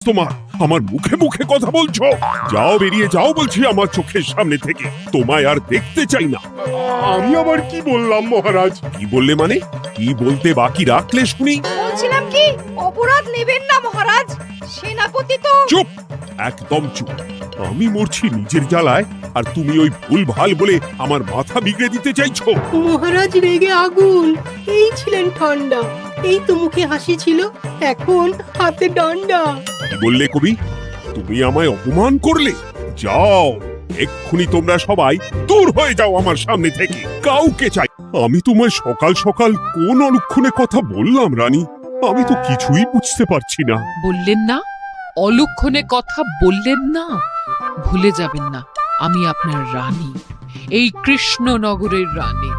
তোমার? আমার মুখে মুখে কথা বলছো? যাও, বেরিয়ে যাও বলছি আমার চোখের সামনে থেকে। তোমায় আর দেখতে চাই না। আমি আবার কি বললাম মহারাজ? কি বললে মানে? কি বলতে বাকি রাখলে শুনি? বলছিলাম কি, অপরাধ নেবেন না মহারাজ, সেনাপতি তো। চুপ, একদম চুপ। আমি মরছি নিজের জ্বালায়, আর তুমি ওই ভুল ভাল বলে আমার মাথা বিগড়ে দিতে চাইছো? মহারাজ রেগে আগুন, এই ছিলেন ঠান্ডা, এই তো মুখে হাসি ছিল, এখন হাতে ডান্ডা। কি বললে কবি? তুমি আমায় অপমান করলে? যাও, এক্ষুনি তোমরা সবাই দূর হয়ে যাও আমার সামনে থেকে। কাউকে চাই। আমি তোমায় সকাল সকাল কোন অলক্ষণে কথা বললাম রানী? আমি তো কিছুই বুঝতে পারছি না। বললেন না, অলক্ষণে কথা বললেন না। ভুলে যাবেন না, আমি আপনার রানী, এই কৃষ্ণনগরের রানী।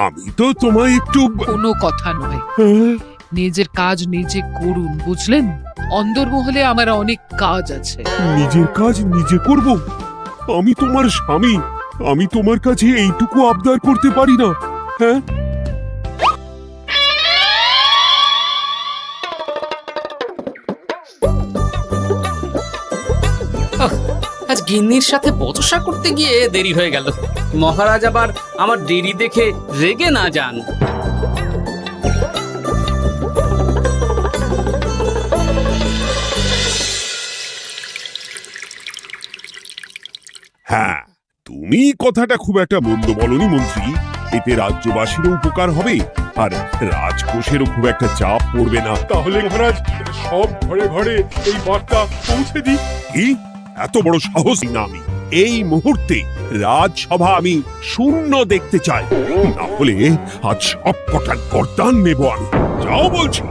আমি তো তোমায় একটু কোনো কথা নয়, হ্যাঁ? নিজের কাজ নিজে করুন, বুঝলেন? অন্দরমহলে আমার অনেক কাজ আছে। নিজের কাজ নিজে করব? আমি তোমার স্বামী, আমি তোমার কাছে এইটুকু আবদার করতে পারি না? হ্যাঁ, আজ গিন্নির সাথে বচসা করতে গিয়ে দেরি হয়ে গেল। মহারাজ আবার আমার দেরি দেখে রেগে না যান। হ্যাঁ, তুমি কথাটা খুব একটা মন্দ বলনি মন্ত্রী। এতে রাজ্যবাসীরও উপকার হবে, আর রাজকোষেরও খুব একটা চাপ পড়বে না। তাহলে মহারাজ সব ঘরে ঘরে এই বার্তা পৌঁছে দিই। কি এত বড় সাহসী না আমি? এই মুহূর্তে রাজসভা আমি শূন্য দেখতে চাই, না হলে আজ সব কটা গর্দান নেব আমি। যাও বলছি।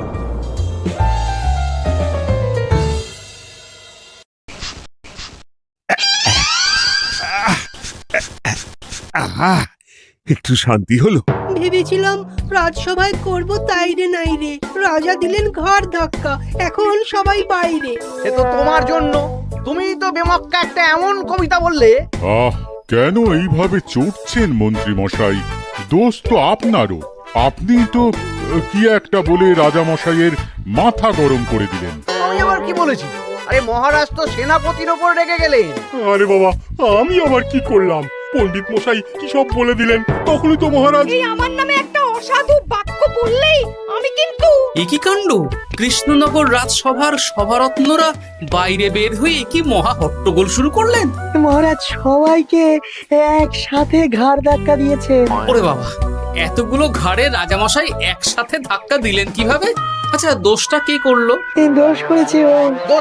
আহা, একটু শান্তি হলো। ভেবেছিলাম রাজসভায় করব তাই রে নাই রে, রাজা দিলেন ঘাড় ধাক্কা, এখন সবাই বাইরে। সে তো তোমার জন্য, তুমি তো বেমক্কা একটা এমন কবিতা বললে। কেন এইভাবে চটছেন মন্ত্রী মশাই? দোষ তো আপনারও। আপনি তো কি একটা বলে রাজা মশাইয়ের মাথা গরম করে দিলেন। আমি আবার কি বলেছি? আরে মহারাজ তো সেনাপতির ওপর রেগে গেলেন। আরে বাবা, আমি আবার কি করলাম? পণ্ডিত মশাই কি সব বলে দিলেন, তখনই তো মহারাজ। এই আমার নামে একটা অসাধু বাক্য বললেই আমি কিন্তু। এ কি কাণ্ড! কৃষ্ণনগর রাজসভার সভারত্নরা বাইরে বের হয়ে কি মহা হট্টগোল শুরু করলেন। মহারাজ সবাইকে একসাথে ঘাড় ধাক্কা দিয়েছে। ওরে বাবা, এতগুলো ঘাড়ে রাজামশাই একসাথে ধাক্কা দিলেন কিভাবে? আচ্ছা, দোষটা কে করলো? দোষ করেছে ও।